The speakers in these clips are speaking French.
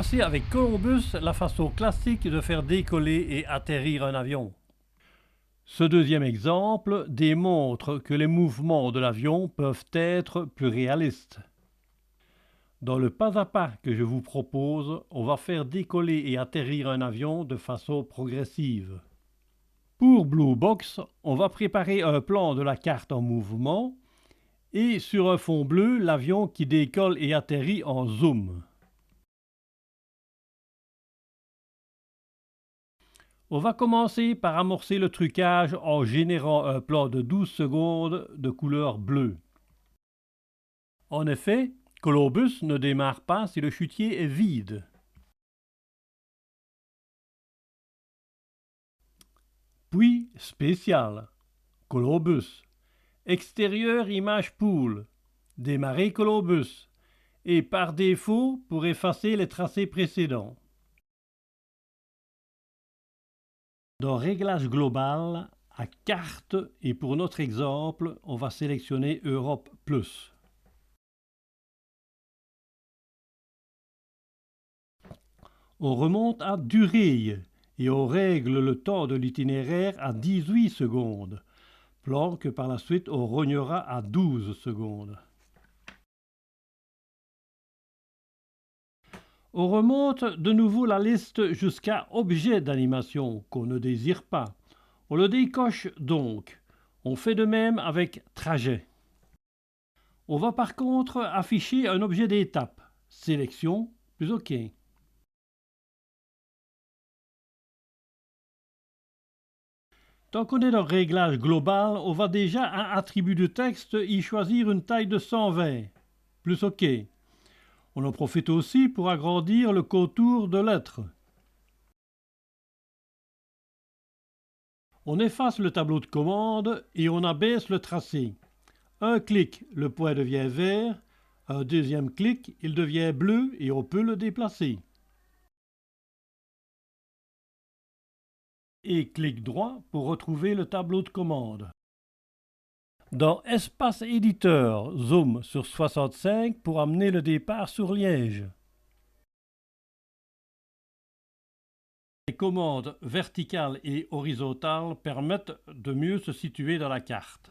commencer avec Columbus, la façon classique de faire décoller et atterrir un avion. Ce deuxième exemple démontre que les mouvements de l'avion peuvent être plus réalistes. Dans le pas à pas que je vous propose, on va faire décoller et atterrir un avion de façon progressive. Pour Blue Box, on va préparer un plan de la carte en mouvement et sur un fond bleu, l'avion qui décolle et atterrit en zoom. On va commencer par amorcer le trucage en générant un plan de 12 secondes de couleur bleue. En effet, Columbus ne démarre pas si le chutier est vide. Puis spécial, Columbus, extérieur image pool, démarrer Columbus, et par défaut pour effacer les tracés précédents. Dans Réglage global, à carte et pour notre exemple, on va sélectionner Europe Plus. On remonte à durée et on règle le temps de l'itinéraire à 18 secondes, plan que par la suite on rognera à 12 secondes. On remonte de nouveau la liste jusqu'à objet d'animation qu'on ne désire pas. On le décoche donc. On fait de même avec trajet. On va par contre afficher un objet d'étape. Sélection plus OK. Tant qu'on est dans le réglage global, on va déjà à attribut de texte y choisir une taille de 120. Plus OK. On en profite aussi pour agrandir le contour de lettres. On efface le tableau de commande et on abaisse le tracé. Un clic, le point devient vert. Un deuxième clic, il devient bleu et on peut le déplacer. Et clic droit pour retrouver le tableau de commande. Dans Espace éditeur, zoom sur 65 pour amener le départ sur Liège. Les commandes verticales et horizontales permettent de mieux se situer dans la carte.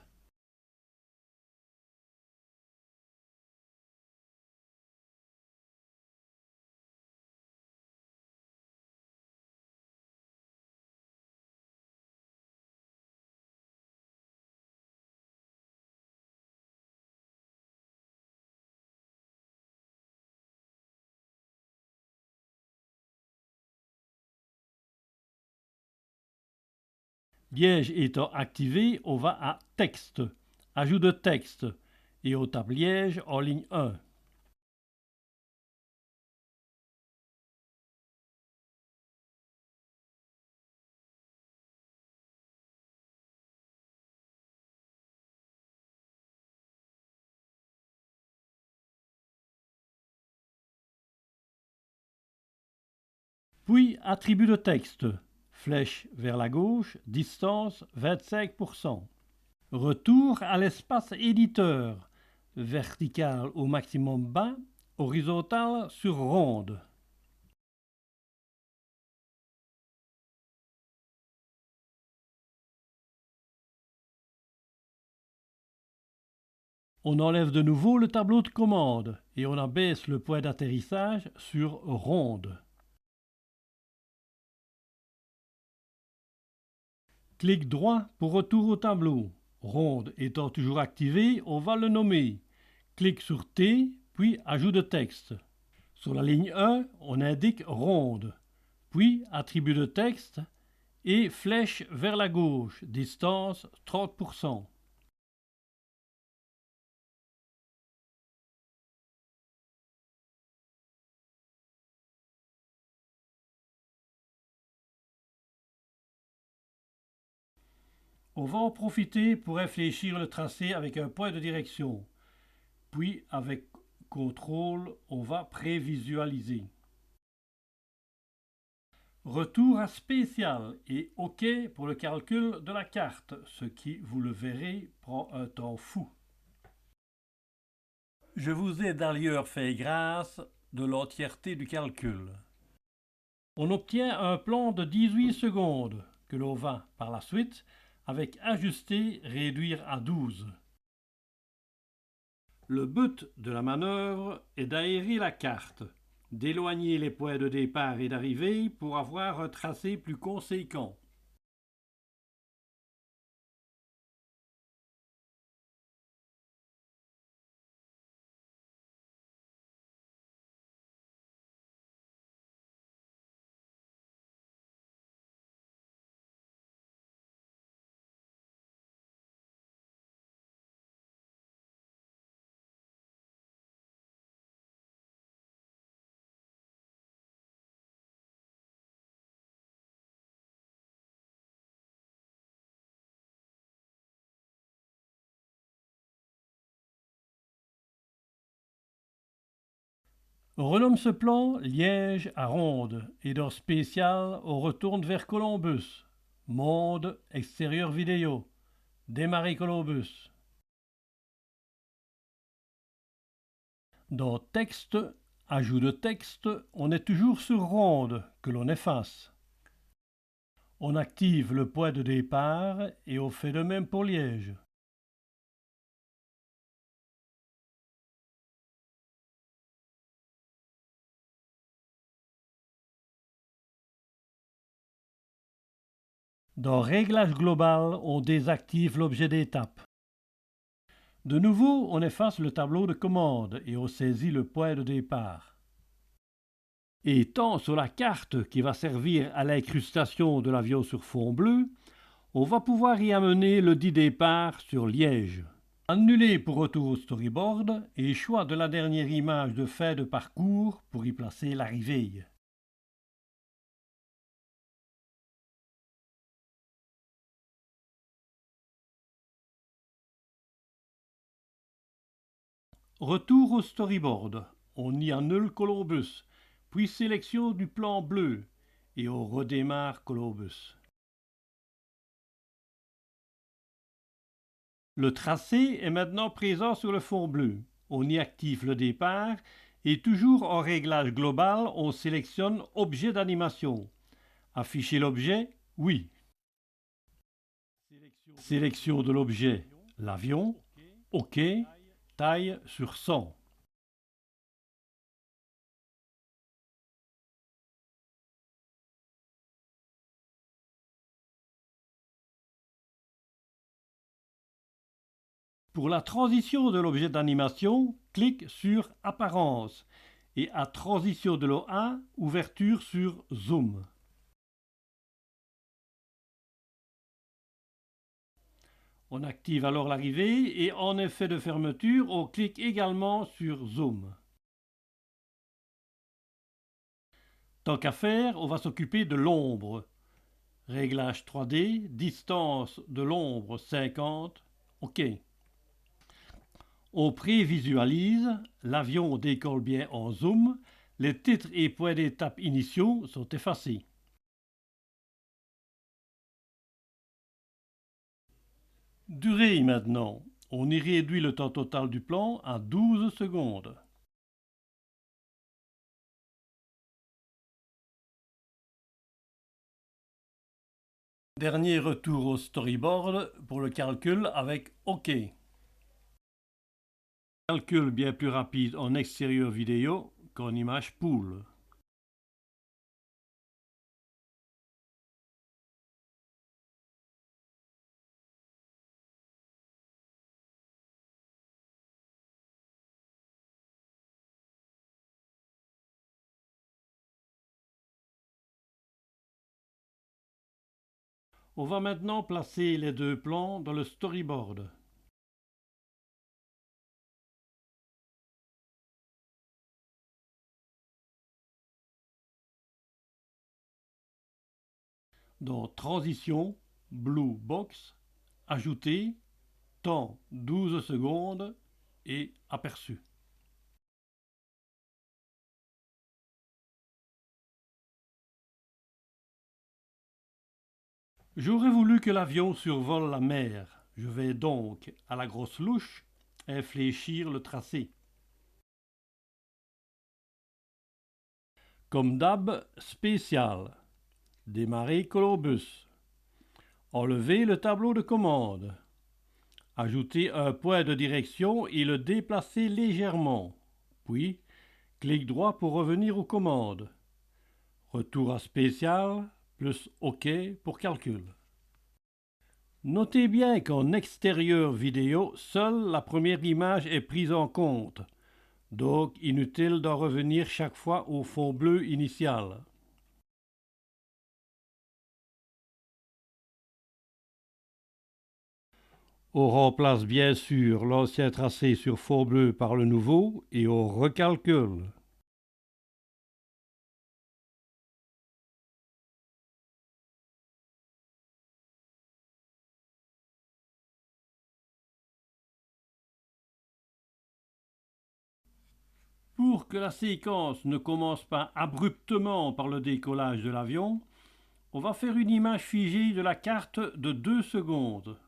Liège étant activé, on va à Texte, Ajout de texte, et on tape Liège en ligne 1. Puis attribut de texte, flèche vers la gauche, distance 25%. Retour à l'espace éditeur, vertical au maximum bas, horizontal sur ronde. On enlève de nouveau le tableau de commande et on abaisse le point d'atterrissage sur ronde. Clic droit pour retour au tableau. Ronde étant toujours activée, on va le nommer. Clic sur T, puis Ajout de texte. Sur la ligne 1, on indique ronde, puis attribut de texte et flèche vers la gauche, distance 30%. On va en profiter pour réfléchir le tracé avec un point de direction. Puis avec CTRL, on va prévisualiser. Retour à spécial et OK pour le calcul de la carte, ce qui, vous le verrez, prend un temps fou. Je vous ai d'ailleurs fait grâce de l'entièreté du calcul. On obtient un plan de 18 secondes que l'on va, par la suite, avec ajuster, réduire à 12. Le but de la manœuvre est d'aérer la carte, d'éloigner les points de départ et d'arrivée pour avoir un tracé plus conséquent. On renomme ce plan Liège à Ronde et dans spécial on retourne vers Columbus. Monde, extérieur vidéo. Démarrer Columbus. Dans Texte, ajout de texte, on est toujours sur Ronde que l'on efface. On active le point de départ et on fait de même pour Liège. Dans Réglage global, on désactive l'objet d'étape. De nouveau, on efface le tableau de commande et on saisit le point de départ. Étant sur la carte qui va servir à l'incrustation de l'avion sur fond bleu, on va pouvoir y amener le dit départ sur Liège. Annuler pour retour au storyboard et choix de la dernière image de fin de parcours pour y placer l'arrivée. Retour au storyboard. On y annule Columbus, puis sélection du plan bleu et on redémarre Columbus. Le tracé est maintenant présent sur le fond bleu. On y active le départ et toujours en réglage global, on sélectionne Objet d'animation. Afficher l'objet, oui. Sélection de l'objet, l'avion, OK, taille sur 100. Pour la transition de l'objet d'animation, clique sur Apparence et à transition de l'OA, ouverture sur Zoom. On active alors l'arrivée et en effet de fermeture, on clique également sur Zoom. Tant qu'à faire, on va s'occuper de l'ombre. Réglage 3D, distance de l'ombre 50, OK. On prévisualise, l'avion décolle bien en zoom, les titres et points d'étape initiaux sont effacés. Durée maintenant. On y réduit le temps total du plan à 12 secondes. Dernier retour au storyboard pour le calcul avec OK. Calcul bien plus rapide en extérieur vidéo qu'en image pool. On va maintenant placer les deux plans dans le storyboard. Dans Transition, Blue Box, Ajouter, Temps 12 secondes et Aperçu. J'aurais voulu que l'avion survole la mer. Je vais donc, à la grosse louche, infléchir le tracé. Comme d'hab, spécial. Démarrer Colobus. Enlever le tableau de commande. Ajouter un point de direction et le déplacer légèrement. Puis, clic droit pour revenir aux commandes. Retour à spécial, plus OK pour calcul. Notez bien qu'en extérieur vidéo, seule la première image est prise en compte. Donc, inutile d'en revenir chaque fois au fond bleu initial. On remplace bien sûr l'ancien tracé sur fond bleu par le nouveau et on recalcule. Pour que la séquence ne commence pas abruptement par le décollage de l'avion, on va faire une image figée de la carte de 2 secondes.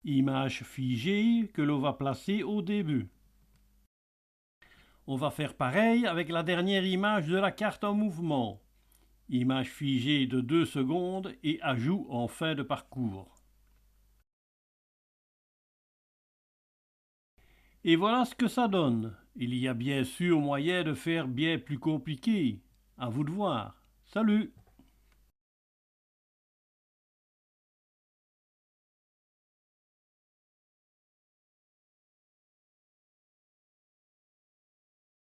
Image figée que l'on va placer au début. On va faire pareil avec la dernière image de la carte en mouvement. Image figée de 2 secondes et ajout en fin de parcours. Et voilà ce que ça donne. Il y a bien sûr moyen de faire bien plus compliqué. À vous de voir. Salut!